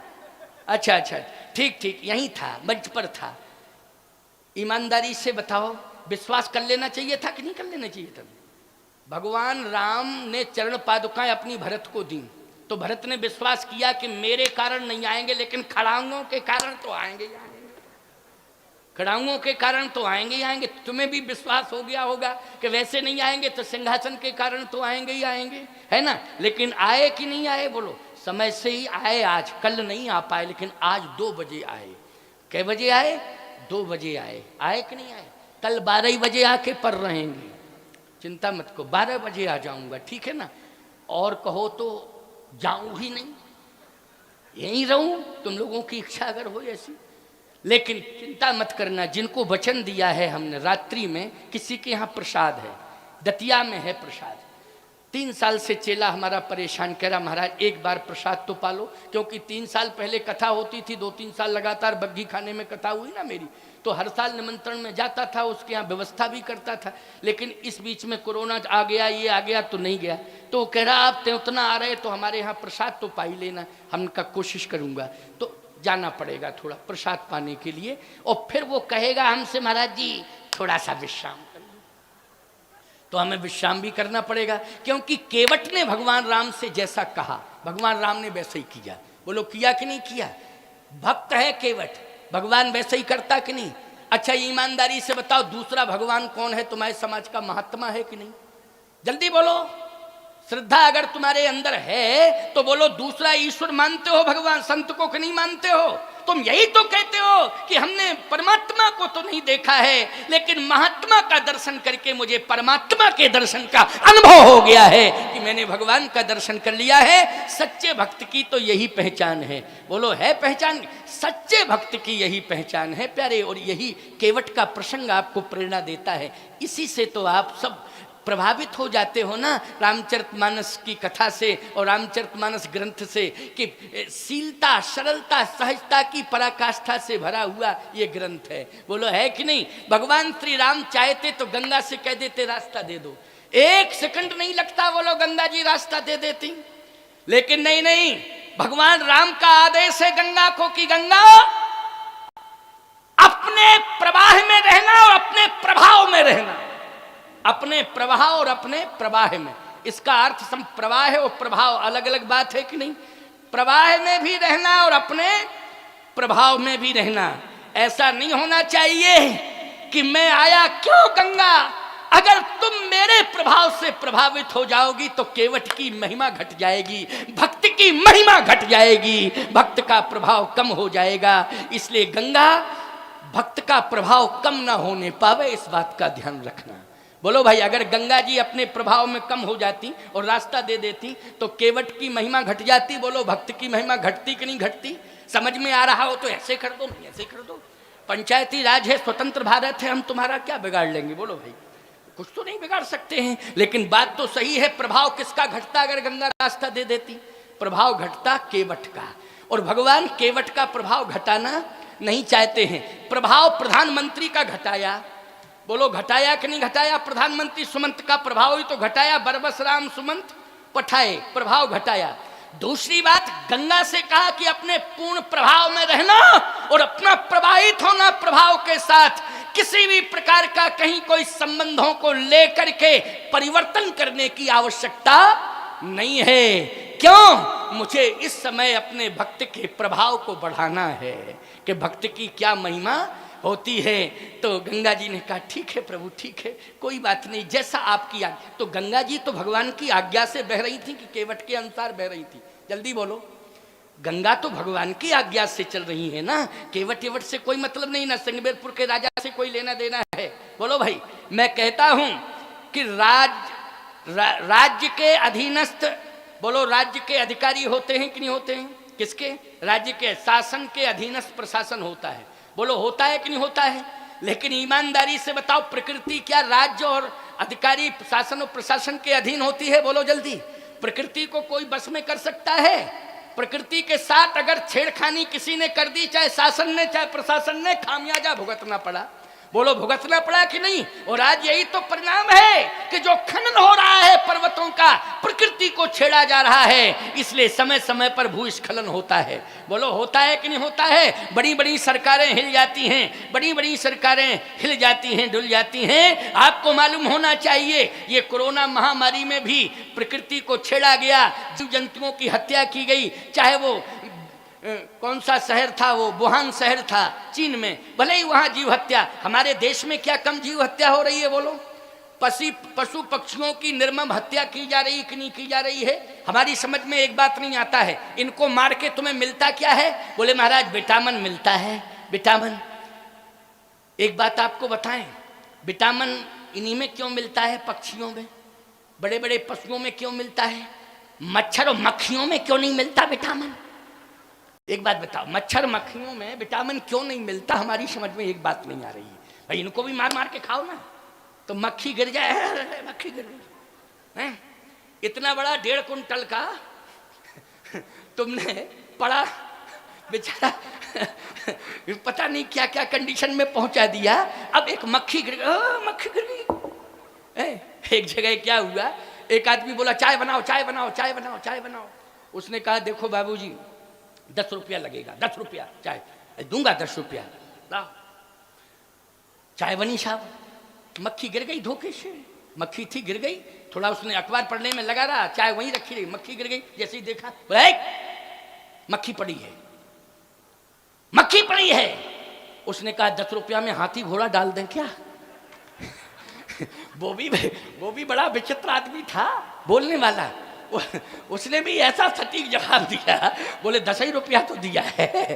अच्छा अच्छा, ठीक ठीक, यहीं था, मंच पर था। ईमानदारी से बताओ, विश्वास कर लेना चाहिए था कि नहीं कर लेना चाहिए था? भगवान राम ने चरण पादुकाएं अपनी भरत को दी, तो भरत ने विश्वास किया कि मेरे कारण नहीं आएंगे, लेकिन खड़ांगों के कारण तो आएंगे ही आएंगे, खड़ांगों के कारण तो आएंगे ही आएंगे। तुम्हें भी विश्वास हो गया होगा कि वैसे नहीं आएंगे तो सिंहासन के कारण तो आएंगे ही आएंगे, है ना? लेकिन आए कि नहीं आए? बोलो। समय से ही आए, आज कल नहीं आ पाए, लेकिन आज 2 बजे आए। कै बजे आए? 2 बजे आए। आए कि नहीं आए? कल 12 बजे आके पर रहेंगे, चिंता मत को, 12 बजे आ जाऊंगा, ठीक है ना? और कहो तो जाऊं ही नहीं, यहीं रहूं, तुम लोगों की इच्छा अगर हो ऐसी। लेकिन चिंता मत करना, जिनको वचन दिया है हमने, रात्रि में किसी के यहाँ प्रसाद है, दतिया में है प्रसाद। 3 साल से चेला हमारा परेशान, कह रहा महाराज एक बार प्रसाद तो पालो, क्योंकि 3 साल पहले कथा होती थी, 2-3 साल लगातार बग्घी खाने में कथा हुई ना मेरी, तो हर साल निमंत्रण में जाता था, उसके यहाँ व्यवस्था भी करता था। लेकिन इस बीच में कोरोना आ गया, ये आ गया तो नहीं गया। तो कह रहा आप तेउतना आ रहे तो हमारे यहाँ प्रसाद तो पा ही लेना। हमने कहा कोशिश करूँगा, तो जाना पड़ेगा थोड़ा प्रसाद पाने के लिए। और फिर वो कहेगा हमसे महाराज जी थोड़ा सा विश्राम कर लो, तो हमें विश्राम भी करना पड़ेगा, क्योंकि केवट ने भगवान राम से जैसा कहा भगवान राम ने वैसे ही किया। बोलो किया कि नहीं किया? भक्त है केवट, भगवान वैसे ही करता कि नहीं? अच्छा ईमानदारी से बताओ, दूसरा भगवान कौन है तुम्हारे समाज का? महात्मा है कि नहीं? जल्दी बोलो। श्रद्धा अगर तुम्हारे अंदर है तो बोलो दूसरा ईश्वर मानते हो भगवान संत को कि नहीं मानते हो? तुम यही तो कहते हो कि हमने परमात्मा को तो नहीं देखा है, लेकिन महात्मा का दर्शन करके मुझे परमात्मा के दर्शन का अनुभव हो गया है कि मैंने भगवान का दर्शन कर लिया है। सच्चे भक्त की तो यही पहचान है। बोलो है पहचान? सच्चे भक्त की यही पहचान है प्यारे। और यही केवट का प्रसंग आपको प्रेरणा देता है। इसी से तो आप सब प्रभावित हो जाते हो ना रामचरितमानस की कथा से और रामचरितमानस ग्रंथ से, कि शीलता, सरलता, सहजता की पराकाष्ठा से भरा हुआ ये ग्रंथ है। बोलो है कि नहीं? भगवान श्री राम चाहते तो गंगा से कह देते रास्ता दे दो, 1 सेकंड नहीं लगता, बोलो गंगा जी रास्ता दे देती। लेकिन नहीं नहीं, भगवान राम का आदेश है गंगा को कि गंगा अपने प्रवाह में रहना और अपने प्रभाव में रहना, अपने प्रवाह और अपने प्रवाह में। इसका अर्थ सम प्रवाह और प्रभाव अलग अलग बात है कि नहीं? प्रवाह में भी रहना और अपने प्रभाव में भी रहना। ऐसा नहीं होना चाहिए कि मैं आया क्यों गंगा, अगर तुम मेरे प्रभाव से प्रभावित हो जाओगी तो केवट की महिमा घट जाएगी, भक्त की महिमा घट जाएगी, भक्त का प्रभाव कम हो जाएगा। इसलिए गंगा भक्त का प्रभाव कम ना होने पावे, इस बात का ध्यान रखना। बोलो भाई, अगर गंगा जी अपने प्रभाव में कम हो जाती और रास्ता दे देती तो केवट की महिमा घट जाती। बोलो भक्त की महिमा घटती कि नहीं घटती? समझ में आ रहा हो तो ऐसे कर दो, नहीं ऐसे कर दो। पंचायती राज है, स्वतंत्र भारत है, हम तुम्हारा क्या बिगाड़ लेंगे? बोलो भाई, कुछ तो नहीं बिगाड़ सकते हैं। लेकिन बात तो सही है, प्रभाव किसका घटता अगर गंगा रास्ता दे देती? प्रभाव घटता केवट का। और भगवान केवट का प्रभाव घटाना नहीं चाहते हैं। प्रभाव प्रधानमंत्री का घटाया, बोलो घटाया कि नहीं घटाया? प्रधानमंत्री सुमंत का प्रभाव ही तो घटाया, बरबस राम सुमंत पठाए, प्रभाव घटाया। दूसरी बात, गंगा से कहा कि अपने पूर्ण प्रभाव में रहना और अपना प्रवाहित होना प्रभाव के साथ, किसी भी प्रकार का कहीं कोई संबंधों को लेकर के परिवर्तन करने की आवश्यकता नहीं है। क्यों? मुझे इस समय अपने भक्त के प्रभाव को बढ़ाना है कि भक्त की क्या महिमा होती है। तो गंगा जी ने कहा ठीक है प्रभु, ठीक है, कोई बात नहीं, जैसा आपकी आज्ञा। तो गंगा जी तो भगवान की आज्ञा से बह रही थी कि केवट के अनुसार बह रही थी? जल्दी बोलो। गंगा तो भगवान की आज्ञा से चल रही है ना, केवट एवट से कोई मतलब नहीं, ना सिंगबेरपुर के राजा से कोई लेना देना है। बोलो भाई, मैं कहता हूं कि राज्य के अधीनस्थ, बोलो, राज्य के अधिकारी होते हैं कि नहीं होते हैं? किसके? राज्य के शासन के अधीनस्थ प्रशासन होता है। बोलो, होता है कि नहीं होता है? लेकिन ईमानदारी से बताओ, प्रकृति क्या राज्य और अधिकारी शासन और प्रशासन के अधीन होती है? बोलो जल्दी। प्रकृति को कोई बस में कर सकता है? प्रकृति के साथ अगर छेड़खानी किसी ने कर दी, चाहे शासन ने चाहे प्रशासन ने, खामियाजा भुगतना पड़ा। बोलो, भुगतना पड़ा कि नहीं? और आज यही तो परिणाम है कि जो खनन हो रहा है पर्वतों का, प्रकृति को छेड़ा जा रहा है, इसलिए समय समय पर भूस्खलन होता है। बोलो, होता है कि नहीं होता है? बड़ी बड़ी सरकारें हिल जाती हैं, बड़ी बड़ी सरकारें हिल जाती हैं, डुल जाती हैं। आपको मालूम होना चाहिए, ये कोरोना महामारी में भी प्रकृति को छेड़ा गया, जीव जंतुओं की हत्या की गई। चाहे वो कौन सा शहर था, वो वुहान शहर था चीन में, भले ही वहां जीव हत्या, हमारे देश में क्या कम जीव हत्या हो रही है? बोलो, पशु पक्षियों की निर्मम हत्या की जा रही कि नहीं की जा रही है? हमारी समझ में एक बात नहीं आता है, इनको मार के तुम्हें मिलता क्या है? बोले महाराज विटामिन मिलता है, विटामिन। एक बात आपको बताएं, विटामिन इन्हीं में क्यों मिलता है? पक्षियों में, बड़े बड़े पशुओं में क्यों मिलता है? मच्छर और मक्खियों में क्यों नहीं मिलता विटामिन? एक बात बताओ, मच्छर मक्खियों में विटामिन क्यों नहीं मिलता? हमारी समझ में एक बात नहीं आ रही है। भाई इनको भी मार मार के खाओ ना, तो मक्खी गिर जाए, मक्खी गिर जाए। इतना बड़ा 1.5 कुंटल का तुमने पड़ा, बेचारा पता नहीं क्या क्या कंडीशन में पहुंचा दिया। अब एक मक्खी गिर गई, मक्खी गिर गई। एक जगह क्या हुआ, एक आदमी बोला चाय बनाओ, चाय बनाओ, चाय बनाओ, चाय बनाओ। उसने कहा देखो बाबूजी, 10 रुपया लगेगा, 10 रुपया चाय दूंगा, 10 रुपया लाओ। चाय बनी साहब, मक्खी गिर गई धोखे से, मक्खी थी गिर गई। थोड़ा उसने अखबार पढ़ने में लगा रहा, चाय वहीं रखी रही, मक्खी गिर गई। जैसे ही देखा, मक्खी पड़ी है, मक्खी पड़ी है। उसने कहा 10 रुपया में हाथी घोड़ा डाल दें क्या? वो भी बड़ा विचित्र आदमी था, बोलने वाला। उसने भी ऐसा सटीक जवाब दिया, बोले 10 ही रुपया तो दिया है।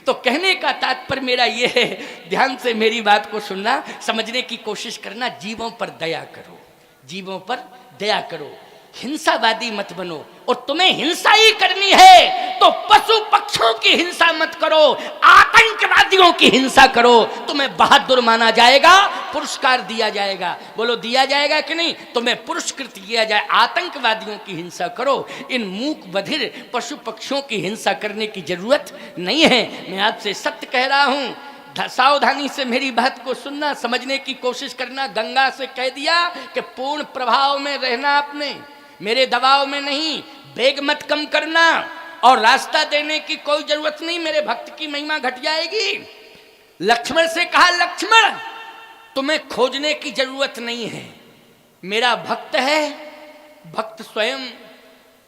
तो कहने का तात्पर्य मेरा ये है, ध्यान से मेरी बात को सुनना, समझने की कोशिश करना। जीवों पर दया करो, जीवों पर दया करो, हिंसावादी मत बनो। और तुम्हें हिंसा ही करनी है तो पशु पक्षियों की हिंसा मत करो, आतंकवादियों की हिंसा करो। तुम्हें बहादुर माना जाएगा, पुरस्कार दिया जाएगा। बोलो, दिया जाएगा कि नहीं? तुम्हें पुरस्कृत किया जाए। आतंकवादियों की हिंसा करो, इन मूक बधिर पशु पक्षियों की हिंसा करने की जरूरत नहीं है। मैं आपसे सत्य कह रहा हूं, सावधानी से मेरी बात को सुनना, समझने की कोशिश करना। गंगा से कह दिया कि पूर्ण प्रभाव में रहना, आपने मेरे दबाव में नहीं, वेग मत कम करना, और रास्ता देने की कोई जरूरत नहीं, मेरे भक्त की महिमा घट जाएगी। लक्ष्मण से कहा, लक्ष्मण तुम्हें खोजने की जरूरत नहीं है, मेरा भक्त है, भक्त स्वयं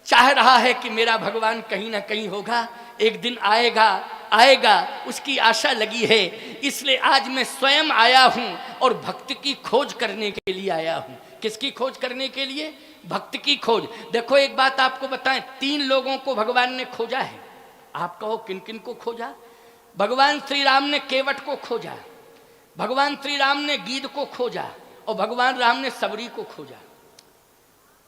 चाह रहा है कि मेरा भगवान कहीं ना कहीं होगा, एक दिन आएगा, आएगा, उसकी आशा लगी है। इसलिए आज मैं स्वयं आया हूं और भक्त की खोज करने के लिए आया हूं। किसकी खोज करने के लिए? भक्त की खोज। देखो एक बात आपको बताएं, 3 लोगों को भगवान ने खोजा है। आप कहो किन किन को खोजा? भगवान श्री राम ने केवट को खोजा, भगवान श्री राम ने गीध को खोजा, और भगवान राम ने सबरी को खोजा।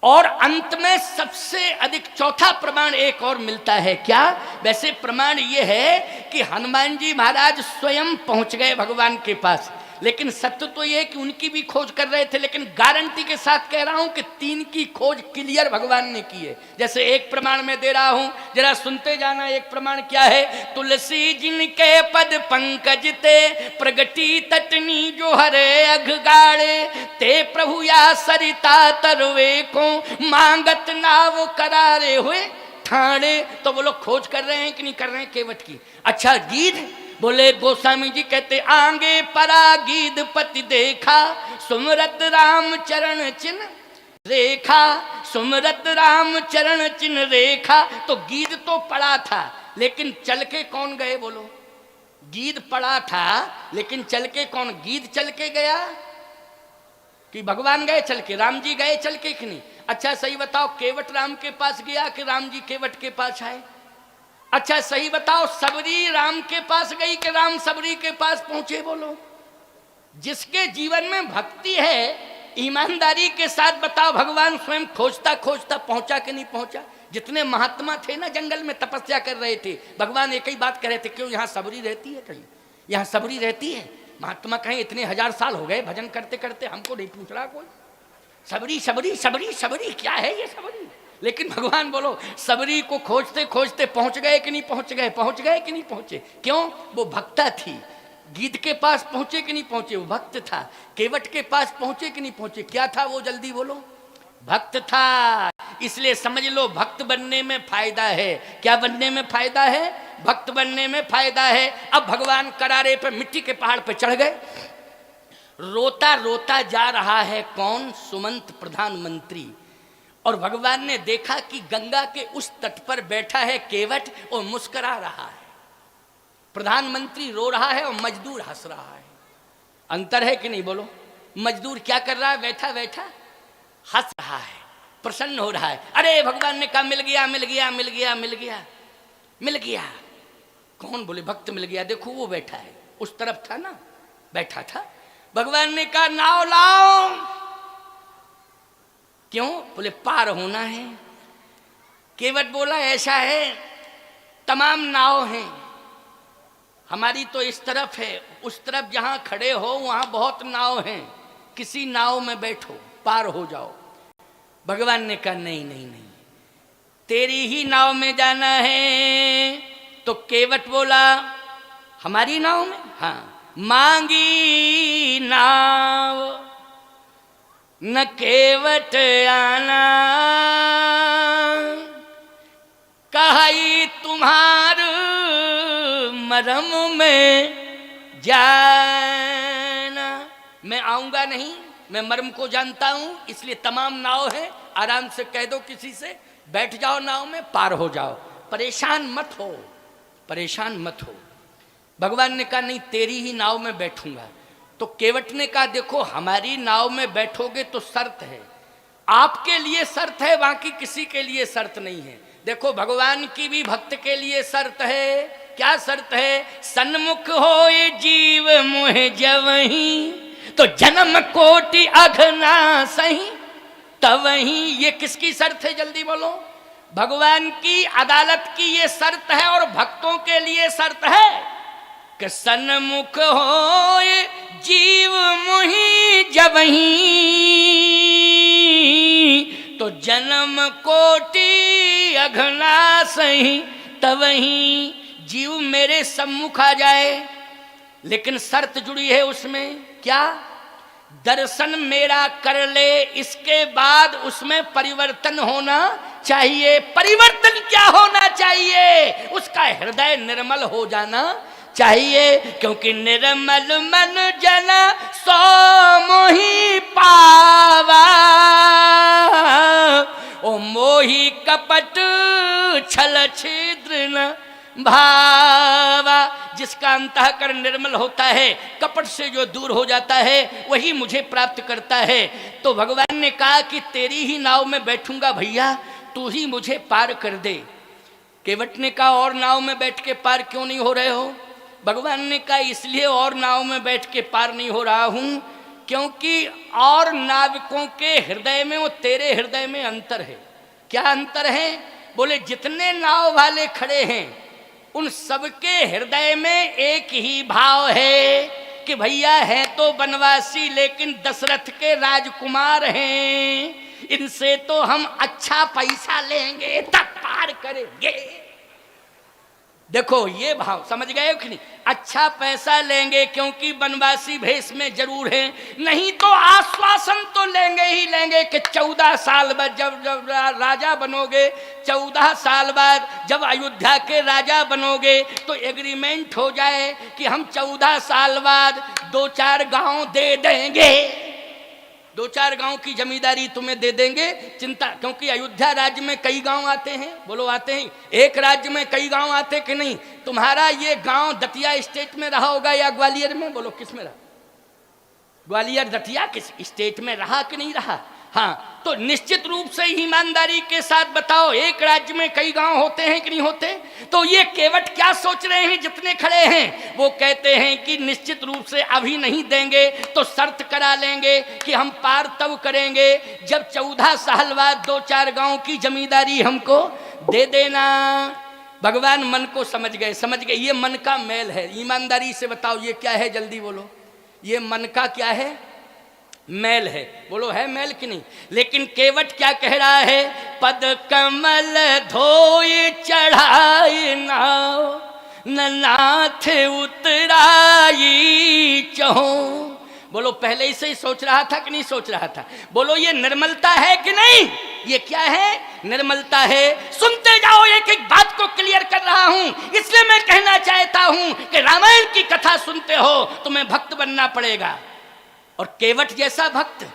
और अंत में सबसे अधिक चौथा प्रमाण एक और मिलता है। क्या? वैसे प्रमाण ये है कि हनुमान जी महाराज स्वयं पहुंच गए भगवान के पास, लेकिन सत्य तो ये है कि उनकी भी खोज कर रहे थे, लेकिन गारंटी के साथ कह रहा हूं कि 3 की खोज क्लियर भगवान ने की है। जैसे एक प्रमाण में दे रहा हूं, जरा सुनते जाना। एक प्रमाण क्या है? तुलसी जिनके पद पंकज ते प्रगति तटनी जो हरे अघगाड़े ते प्रभु या सरिता तरवे को मांगत नाव करारे हुए ठाणे। तो वो लोग खोज कर रहे हैं कि नहीं कर रहे हैं केवट की। अच्छा गीध, बोले गोस्वामी जी कहते आगे परा गीध पति देखा सुमरत राम चरण चिन्ह रेखा, सुमरत राम चरण चिन्ह रेखा। तो गीध तो पड़ा था, लेकिन चल के कौन गए? बोलो, गीध पड़ा था लेकिन चल के कौन? गीध चल के गया कि भगवान गए चल के? राम जी गए चल के कि नहीं? अच्छा सही बताओ, केवट राम के पास गया कि राम जी केवट के पास आए? अच्छा सही बताओ, सबरी राम के पास गई कि राम सबरी के पास पहुंचे? बोलो, जिसके जीवन में भक्ति है, ईमानदारी के साथ बताओ, भगवान स्वयं खोजता खोजता पहुंचा कि नहीं पहुंचा? जितने महात्मा थे ना जंगल में तपस्या कर रहे थे, भगवान एक ही बात कह रहे थे, क्यों यहाँ सबरी रहती है? कहीं यहाँ सबरी रहती है? महात्मा कहें इतने 1000 साल हो गए भजन करते करते, हमको नहीं पूछ रहा कोई। सबरी सबरी सबरी सबरी क्या है ये सबरी? लेकिन भगवान बोलो, सबरी को खोजते खोजते पहुंच गए कि नहीं पहुंच गए? पहुंच गए कि नहीं पहुंचे? क्यों? वो भक्ता थी। गीध के पास पहुंचे कि नहीं पहुंचे? वो भक्त था। केवट के पास पहुंचे कि नहीं पहुंचे? क्या था वो? जल्दी बोलो। भक्त था। इसलिए समझ लो, भक्त बनने में फायदा है। क्या बनने में फायदा है? भक्त बनने में फायदा है। अब भगवान करारे पे मिट्टी के पहाड़ पे चढ़ गए। रोता रोता जा रहा है कौन? सुमंत प्रधानमंत्री। और भगवान ने देखा कि गंगा के उस तट पर बैठा है केवट और मुस्कुरा रहा है। प्रधानमंत्री रो रहा है और मजदूर हंस रहा है। अंतर है कि नहीं? बोलो। मजदूर क्या कर रहा है? बैठा बैठा हंस रहा है, प्रसन्न हो रहा है। अरे भगवान ने कहा मिल गया मिल गया मिल गया मिल गया मिल गया। कौन? बोले भक्त मिल गया। देखो वो बैठा है, उस तरफ था ना, बैठा था। भगवान ने कहा नाव लाओ। क्यों? बोले पार होना है। केवट बोला ऐसा है, तमाम नाव हैं, हमारी तो इस तरफ है, उस तरफ जहां खड़े हो वहां बहुत नाव हैं, किसी नाव में बैठो, पार हो जाओ। भगवान ने कहा नहीं नहीं नहीं, तेरी ही नाव में जाना है। तो केवट बोला हमारी नाव में? हाँ। मांगी नाव न केवट आना, कहाई तुम्हार मरम में जाना। मैं आऊंगा नहीं, मैं मर्म को जानता हूं, इसलिए तमाम नाव है, आराम से कह दो किसी से, बैठ जाओ नाव में, पार हो जाओ, परेशान मत हो, परेशान मत हो। भगवान ने कहा नहीं, तेरी ही नाव में बैठूंगा। तो केवट ने कहा देखो हमारी नाव में बैठोगे तो शर्त है, आपके लिए शर्त है, बाकी किसी के लिए शर्त नहीं है। देखो भगवान की भी भक्त के लिए शर्त है। क्या शर्त है? सन्मुख होए जीव मोह जवहीं, तो जन्म कोटि अघना सही तवहीं। ये किसकी शर्त है? जल्दी बोलो। भगवान की अदालत की ये शर्त है, और भक्तों के लिए शर्त है कि सन्मुख होए जीव मोहि जवहीं, तो जन्म कोटि अघना सही तवहीं। जीव मेरे सम्मुख आ जाए, लेकिन शर्त जुड़ी है उसमें। क्या? दर्शन मेरा कर ले, इसके बाद उसमें परिवर्तन होना चाहिए। परिवर्तन क्या होना चाहिए? उसका हृदय निर्मल हो जाना चाहिए, क्योंकि निर्मल मन जन सो मोहि पावा, ओ मोहि कपट छल छिद्र न भावा। जिसका अंतःकरण निर्मल होता है, कपट से जो दूर हो जाता है, वही मुझे प्राप्त करता है। तो भगवान ने कहा कि तेरी ही नाव में बैठूंगा भैया, तू ही मुझे पार कर दे। केवट ने कहा और नाव में बैठ के पार क्यों नहीं हो रहे हो? भगवान ने कहा इसलिए और नाव में बैठ के पार नहीं हो रहा हूं, क्योंकि और नाविकों के हृदय में, वो तेरे हृदय में अंतर है। क्या अंतर है? बोले जितने नाव वाले खड़े हैं उन सबके हृदय में एक ही भाव है कि भैया है तो वनवासी लेकिन दशरथ के राजकुमार हैं, इनसे तो हम अच्छा पैसा लेंगे तब पार करेंगे। देखो ये भाव समझ गए कि नहीं? अच्छा पैसा लेंगे क्योंकि वनवासी भेष में जरूर है, नहीं तो आश्वासन तो लेंगे ही लेंगे कि 14 साल बाद जब राजा बनोगे, 14 साल बाद जब अयोध्या के राजा बनोगे तो एग्रीमेंट हो जाए कि हम 14 साल बाद 2-4 गांव दे देंगे, 2-4 गांव की जमींदारी तुम्हें दे देंगे, चिंता। क्योंकि अयोध्या राज्य में कई गांव आते हैं, बोलो आते हैं, एक राज्य में कई गांव आते कि नहीं? तुम्हारा ये गांव दतिया स्टेट में रहा होगा या ग्वालियर में? बोलो किस में रहा? ग्वालियर दतिया किस स्टेट में रहा कि नहीं रहा? हाँ, तो निश्चित रूप से ईमानदारी के साथ बताओ, एक राज्य में कई गांव होते हैं कि नहीं होते? तो ये केवट क्या सोच रहे हैं जितने खड़े हैं? वो कहते हैं कि निश्चित रूप से अभी नहीं देंगे तो शर्त करा लेंगे कि हम पार तब करेंगे जब 14 साल बाद 2-4 गांव की जमींदारी हमको दे देना। भगवान मन को समझ गए, समझ गए ये मन का मैल है। ईमानदारी से बताओ ये क्या है, जल्दी बोलो, ये मन का क्या है? मैल है। बोलो है मैल कि नहीं? लेकिन केवट क्या कह रहा है? पद कमल धोए चढ़ाई नाव, नाथ उतराई चहो। बोलो पहले ही से ही सोच रहा था कि नहीं सोच रहा था? बोलो ये निर्मलता है कि नहीं? ये क्या है? निर्मलता है। सुनते जाओ, एक एक बात को क्लियर कर रहा हूं, इसलिए मैं कहना चाहता हूं कि रामायण की कथा सुनते हो तुम्हें भक्त बनना पड़ेगा। और केवट जैसा भक्त,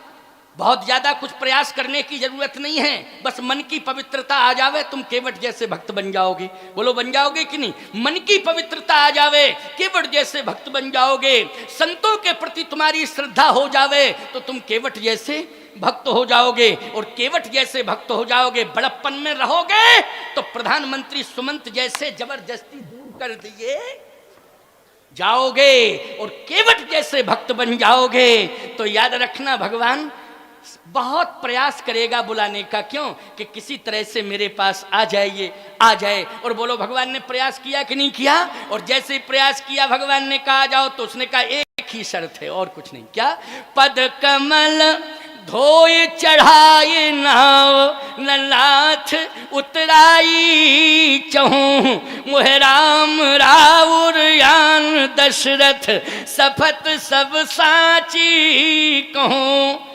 बहुत ज्यादा कुछ प्रयास करने की जरूरत नहीं है, बस मन की पवित्रता आ जावे, तुम केवट जैसे भक्त बन जाओगे। बोलो बन जाओगे कि नहीं? मन की पवित्रता आ जावे, केवट जैसे भक्त बन जाओगे। संतों के प्रति तुम्हारी श्रद्धा हो जावे तो तुम केवट जैसे भक्त हो जाओगे। और केवट जैसे भक्त हो जाओगे, बड़प्पन में रहोगे तो प्रधानमंत्री सुमंत जैसे जबरदस्ती दूर कर दिए जाओगे। और केवट जैसे भक्त बन जाओगे तो याद रखना भगवान बहुत प्रयास करेगा बुलाने का। क्यों? कि किसी तरह से मेरे पास आ जाइए, आ जाए। और बोलो भगवान ने प्रयास किया कि नहीं किया? और जैसे ही प्रयास किया भगवान ने कहा जाओ तो उसने कहा एक ही शर्त है और कुछ नहीं। क्या? पद कमल धोए चढ़ाए नाव, नाथ उतराई चहूं। मोह राम राउर यान दशरथ, सफत सब साची कहूं।